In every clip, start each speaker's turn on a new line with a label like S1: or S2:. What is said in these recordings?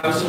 S1: 1000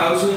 S1: 1000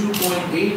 S1: 2.8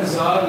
S1: 1000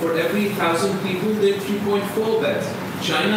S1: for every 1000 people there are 3.4 beds. China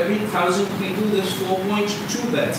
S1: every 1000 people there's 4.2 beds.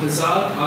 S1: 1000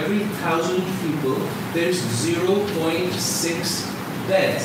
S1: every 1000 people there's 0.6 beds.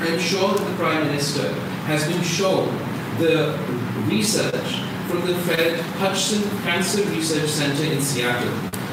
S1: I'm sure that the Prime Minister has been shown the research from the Fred Hutchinson Cancer Research Center in Seattle,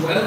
S1: 12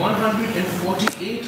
S1: 148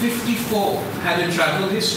S1: 54 had a travel history।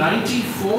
S1: 94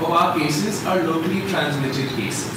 S1: of our cases are locally transmitted cases।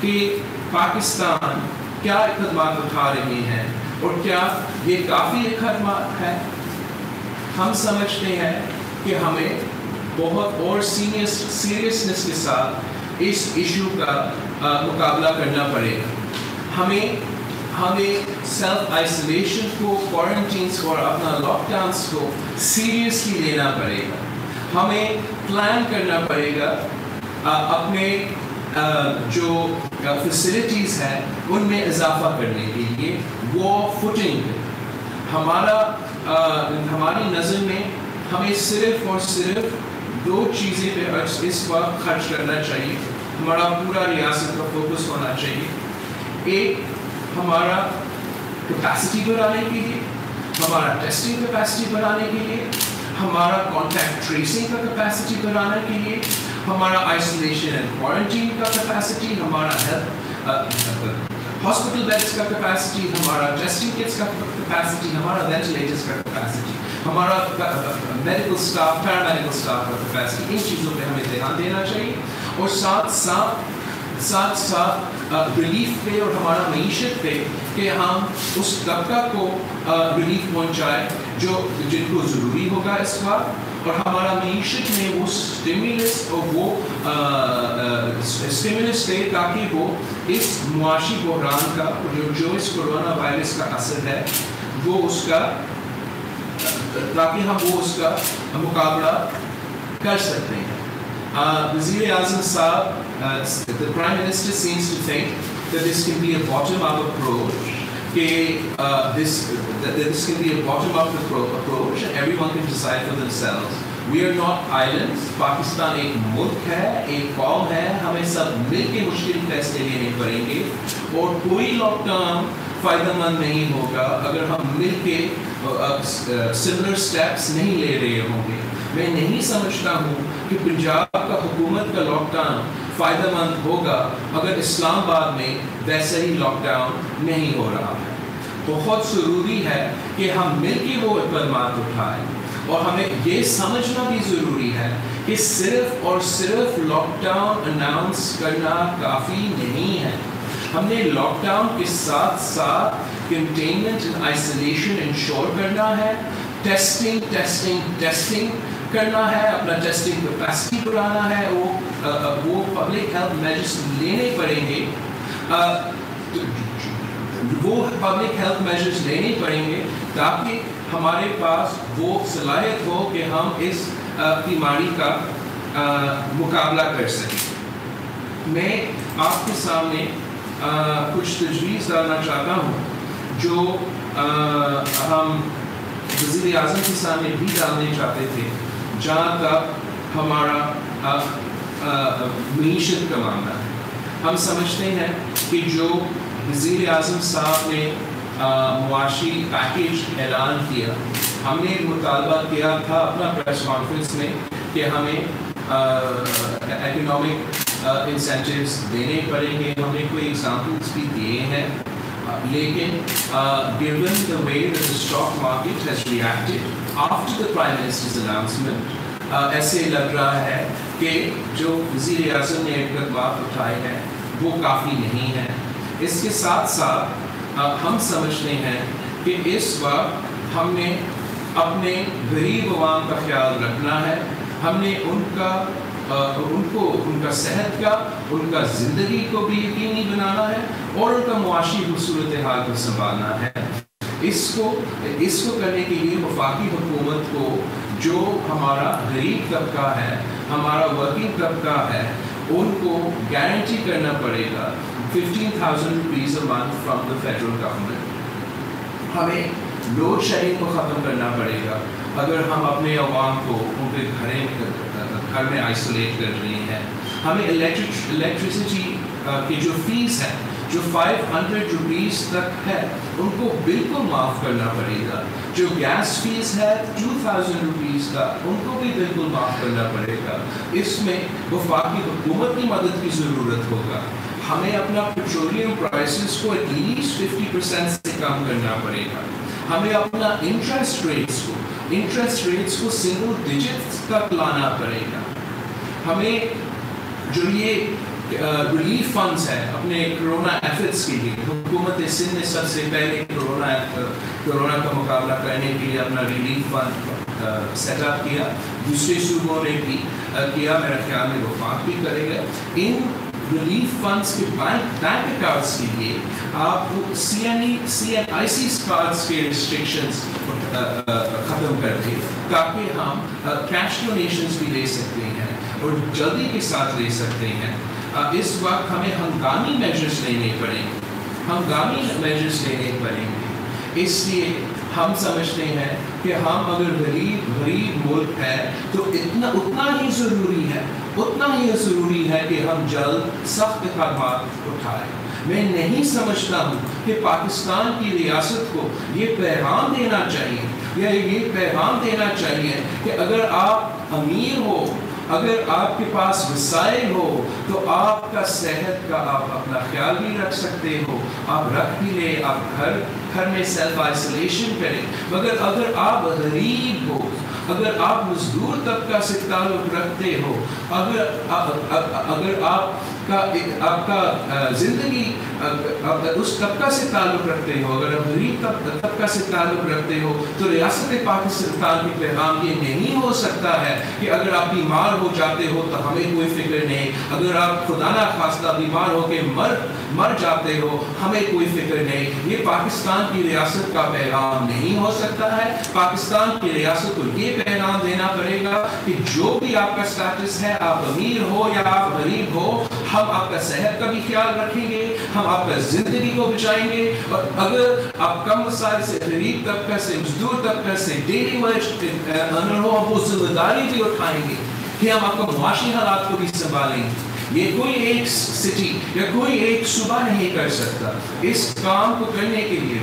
S1: کہ پاکستان کیا اقدامات اٹھا رہی ہیں اور کیا یہ کافی اقدامات ہے. ہم سمجھتے ہیں کہ ہمیں بہت اور سیریسنس کے ساتھ اس ایشو کا مقابلہ کرنا پڑے گا. ہمیں سیلف آئسولیشن کو، کوارنٹینس کو اور اپنا لاک ڈاؤنس کو سیریسلی لینا پڑے گا. ہمیں پلان کرنا پڑے گا اپنے جو فیسلٹیز ہیں ان میں اضافہ کرنے کے لیے. وہ فوٹنگ ہماری نظر میں ہمیں صرف اور صرف 2 چیزیں پہ اس وقت خرچ کرنا چاہیے. ہمارا پورا ریاست کا فوکس ہونا چاہیے. ایک ہمارا کیپیسٹی بڑھانے کے لیے، ہمارا ٹیسٹنگ کیپیسٹی بڑھانے کے لیے، ہمارا کانٹیکٹ ٹریسنگ کا کیپیسٹی بڑھانے کے لیے، ہمارا آئسولیشن اینڈ کوارنٹین کا کیپیسٹی، ہمارا ہاسپٹل بیڈس کا کیپیسٹی، ہمارا ٹیسٹنگ کٹس کا کیپیسٹی، ہمارا وینٹیلیٹرز کا کیپیسٹی، ہمارا میڈیکل اسٹاف، پیرامیڈیکل اسٹاف کا کیپیسٹی. ان چیزوں پہ ہمیں دھیان دینا چاہیے. اور ساتھ ساتھ ریلیف پہ اور ہمارا معیشت پہ کہ ہم اس طبقہ کو ریلیف پہنچائے جن کو ضروری ہوگا اس وقت. اور ہمارا معیشت میں وہ اسٹیمولس اور وہ اسٹیمولس دے تاکہ وہ اس معاشی بحران کا جو اس کورونا وائرس کا اثر ہے وہ اس کا تاکہ ہم وہ اس کا مقابلہ کر سکتے ہیں. وزیر اعظم صاحب, the Prime Minister seems to think that this can be a bottom-up approach. This can be a bottom-up approach and everyone can decide for themselves. We are not islands. Pakistan ایک ملک ہے, ایک قوم ہے, ہمیں سب مل کے مشکل فیصلے لینے پڑیں گے اور کوئی لاک ڈاؤن فائدہ مند نہیں ہوگا اگر ہم مل کے سملر سٹیپس نہیں لے رہے ہوں گے. میں نہیں سمجھتا ہوں کہ پنجاب کا حکومت کا لاک ڈاؤن فائدہ مند ہوگا اگر اسلام آباد میں ویسے ہی لاک ڈاؤن نہیں ہو رہا ہے. بہت ضروری ہے کہ ہم مل کے وہ اقدامات اٹھائیں اور ہمیں یہ سمجھنا بھی ضروری ہے کہ صرف اور صرف لاک ڈاؤن اناؤنس کرنا کافی نہیں ہے. ہم نے لاک ڈاؤن کے ساتھ ساتھ کنٹینمنٹ اینڈ آئسولیشن انشور کرنا ہے, ٹیسٹنگ کرنا ہے, اپنا ٹیسٹنگ کیپیسٹی بڑھانا ہے, وہ پبلک ہیلتھ میجرز لینے پڑیں گے, تاکہ ہمارے پاس وہ صلاحیت ہو کہ ہم اس بیماری کا مقابلہ کر سکیں. میں آپ کے سامنے کچھ تجویز ڈالنا چاہتا ہوں جو ہم وزیر اعظم کے سامنے بھی ڈالنے چاہتے تھے. جہاں تک ہمارا معیشت کا معاملہ ہے, ہم سمجھتے ہیں کہ جو وزیر اعظم صاحب نے معاشی پیکیج اعلان کیا, ہم نے مطالبہ کیا تھا اپنا پریس کانفرنس میں کہ ہمیں اکنامک انسینٹیوز دینے پڑیں گے. ہم نے کوئی ایگزامپلس بھی دیے ہیں, لیکن given the way that the stock market has reacted after the Prime Minister's announcement, ایسے لگ رہا ہے کہ جو وزیر اعظم نے اقدامات اٹھائے ہیں وہ کافی نہیں ہیں. اس کے ساتھ ساتھ ہم سمجھتے ہیں کہ اس وقت ہم نے اپنے غریب عوام کا خیال رکھنا ہے. ہم نے ان کا صحت کا, ان کا زندگی کو بھی یقینی بنانا ہے اور ان کا معاشی صورتحال کو سنبھالنا ہے. اس کو کرنے کے لیے وفاقی حکومت کو جو ہمارا غریب طبقہ ہے, ہمارا ورکنگ طبقہ ہے, ان کو گارنٹی کرنا پڑے گا 15,000 rupees a month from the federal government. ہمیں لوڈ شیڈنگ کو ختم کرنا پڑے گا. اگر ہم اپنے عوام کو ان کے گھر میں آئسولیٹ کر رہے ہیں, ہمیں الیکٹریسٹی کی جو فیس ہے جو 500 روپیز تک ہے ان کو بالکل معاف کرنا پڑے گا. جو گیس فیس ہے 2000 روپیز کا, ان کو بھی بالکل معاف کرنا پڑے گا. اس میں وفاقی حکومت کی مدد کی ضرورت ہوگا. ہمیں اپنا پیٹرولیم پرائسز کو ایٹ لیسٹ 50% سے کم کرنا پڑے گا. ہمیں اپنا انٹرسٹ ریٹس کو سنگل ڈیجٹس تک لانا پڑے گا. ہمیں جو یہ ریلیف فنڈز ہیں اپنے کرونا ایفرٹس کے لیے. حکومت سندھ نے سب سے پہلے کرونا کا مقابلہ کرنے کے لیے اپنا ریلیف فنڈ سیٹ اپ کیا. دوسرے صوبوں نے بھی کیا, میرا خیال میں وفاق بھی کرے گا. ان ریلیف فنڈز کے بینک اکاؤنٹس کے لیے آپ CNIC کارڈز کے ریسٹرکشنز ختم کر دیں تاکہ ہم کیش ڈونیشنز بھی لے سکتے ہیں اور جلدی کے ساتھ لے سکتے ہیں. اس وقت ہمیں ہنگامی میجرز لینے پڑیں گے. اس لیے ہم سمجھتے ہیں کہ ہم اگر غریب ملک ہے تو اتنا ہی ضروری ہے کہ ہم جلد سخت اقدامات اٹھائیں. میں نہیں سمجھتا ہوں کہ پاکستان کی ریاست کو یہ پیغام دینا چاہیے کہ اگر آپ امیر ہو, اگر آپ کے پاس وسائل ہو تو آپ کا صحت کا آپ اپنا خیال بھی رکھ سکتے ہو, آپ رکھ بھی لیں, آپ گھر میں سیلف آئسولیشن کریں. مگر اگر آپ غریب ہو, اگر آپ مزدور طبقہ سے تعلق رکھتے ہو, اگر آپ کا زندگی اس طبقہ سے تعلق رکھتے ہو, اگر آپ غریب طبقہ سے تعلق رکھتے ہو, تو ریاست پاکستان کی پیغام یہ نہیں ہو سکتا ہے کہ اگر آپ بیمار ہو جاتے ہو تو ہمیں کوئی فکر نہیں, اگر آپ خدا نہ خواستہ بیمار ہو کے مر جاتے ہو ہمیں کوئی فکر نہیں. یہ پاکستان کی ریاست کا پیغام نہیں ہو سکتا ہے. پاکستان کی ریاست کو یہ پیغام دینا پڑے گا کہ جو بھی آپ کا سٹیٹس ہے, آپ امیر ہو یا آپ غریب ہو, ہم آپ کا صحت کا بھی خیال رکھیں گے, ہم آپ کا زندگی کو بچائیں گے. اور اگر آپ کم وسائل سے, غریب طبقہ سے, مزدور طبقہ سے, ڈیلی ویج ارنر ہو, ہم وہ ذمہ داری بھی اٹھائیں گے کہ ہم آپ کا معاشی حالات کو بھی سنبھالیں گے. یہ کوئی ایک سٹی یا کوئی ایک صوبہ نہیں کر سکتا. اس کام کو کرنے کے لیے,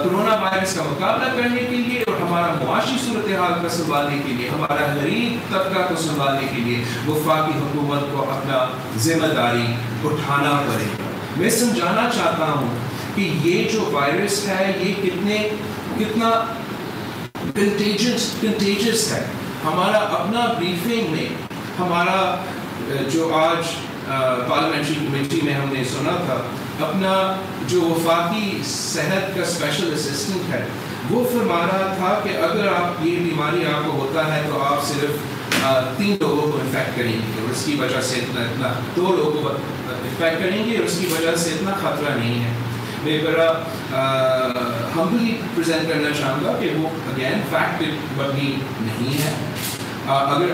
S1: کرونا وائرس کا مقابلہ کرنے کے لیے اور ہمارا معاشی صورتحال کو سنبھالنے کے لیے, ہمارا غریب طبقہ کو سنبھالنے کے لیے وفاقی حکومت کو اپنا ذمہ داری اٹھانا پڑے گا. میں سمجھانا چاہتا ہوں کہ یہ جو وائرس ہے یہ کتنا کنٹیجس ہے. ہمارا اپنا بریفنگ میں, ہمارا جو آج پارلیمنٹری کمیٹی میں ہم نے سنا تھا, اپنا جو وفاقی صحت کا اسپیشل اسسٹنٹ ہے وہ فرما رہا تھا کہ اگر آپ یہ بیماری آپ کو ہوتا ہے تو آپ صرف 3 لوگوں کو انفیکٹ کریں گے اور اس کی وجہ سے اتنا 2 لوگوں کو انفیکٹ کریں گے اور اس کی وجہ سے اتنا خطرہ نہیں ہے. میں ذرا ہمبلی پریزنٹ کرنا چاہوں گا کہ وہ اگین فیکٹ مبنی نہیں ہے. اگر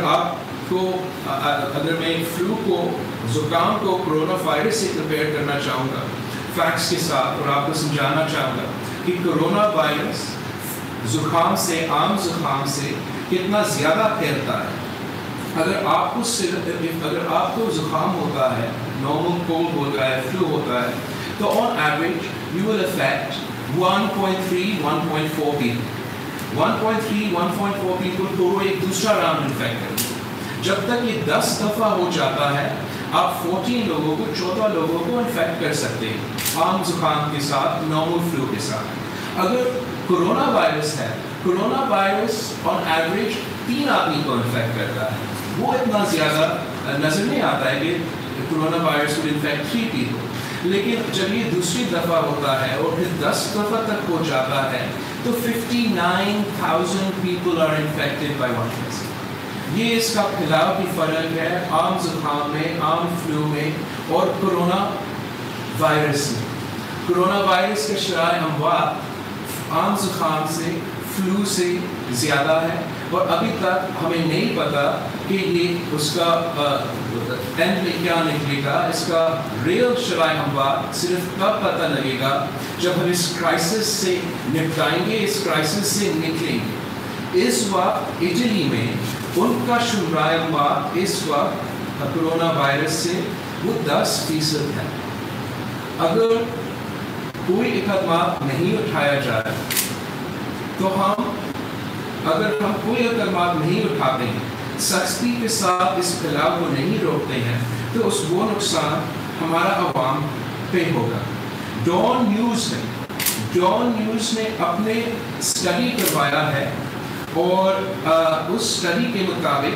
S1: میں فلو کو, زکام کو کرونا وائرس سے کمپیئر کرنا چاہوں گا فیکٹس کے ساتھ, اور آپ کو سمجھانا چاہوں گا کہ کرونا وائرس زکام سے, عام زکام سے کتنا زیادہ پھیلتا ہے. اگر آپ کو زکام ہوتا ہے, نارمل کولڈ ہوتا ہے, فلو ہوتا ہے, تو on average you will affect 1.3-1.4 people. 1.3-1.4 people کو ایک دوسرا راؤنڈ انفیکٹ کریں گے. جب تک یہ 10 دفعہ ہو جاتا ہے آپ 14 لوگوں کو 14 لوگوں کو انفیکٹ کر سکتے ہیں عام زکام کے ساتھ, نارمل فلو کے ساتھ. اگر کرونا وائرس ہے, کرونا وائرس آن ایوریج 3 آدمی کو انفیکٹ کرتا ہے. وہ اتنا زیادہ نظر نہیں آتا ہے کہ کرونا وائرس کو انفیکٹ 3 people. لیکن جب یہ دوسری دفعہ ہوتا ہے اور پھر 10 دفعہ تک ہو جاتا ہے تو 59,000 people are infected by one person. یہ اس کا پھیلاؤ کی فرق ہے عام زکام میں, عام فلو میں اور کرونا وائرس میں. کرونا وائرس کا شرح اموات عام زکام سے, فلو سے زیادہ ہے, اور ابھی تک ہمیں نہیں پتا کہ یہ اس کا اینڈ میں کیا نکلے گا. اس کا ریئل شرح اموات صرف تب پتہ لگے گا جب ہم اس کرائسس سے نپٹائیں گے, اس کرائسس سے نکلیں گے. اس وقت اٹلی میں ان کا شمرہ اموات اس وقت کرونا وائرس سے وہ 10% ہے. اگر کوئی اقدامات نہیں اٹھایا جائے تو اگر ہم کوئی اقدامات نہیں اٹھاتے ہیں, سختی کے ساتھ اس پھیلاؤ کو نہیں روکتے ہیں, تو وہ نقصان ہمارا عوام پہ ہوگا. ڈان نیوز نے اپنے اسٹڈی کروایا ہے اور اس اسٹڈی کے مطابق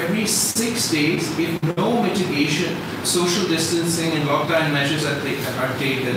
S1: every 6 days if no mitigation, social distancing and lockdown measures are taken,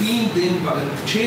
S1: 6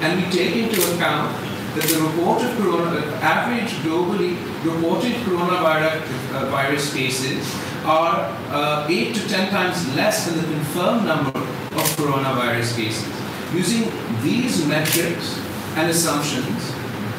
S1: and we take into account that the reported average globally reported coronavirus cases are 8 to 10 times less than the confirmed number of coronavirus cases. Using these metrics and assumptions,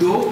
S1: 2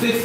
S1: 5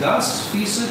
S1: 10%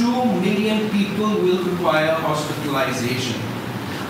S1: 2 million people will require hospitalization।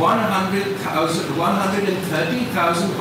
S1: 130,000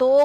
S2: 2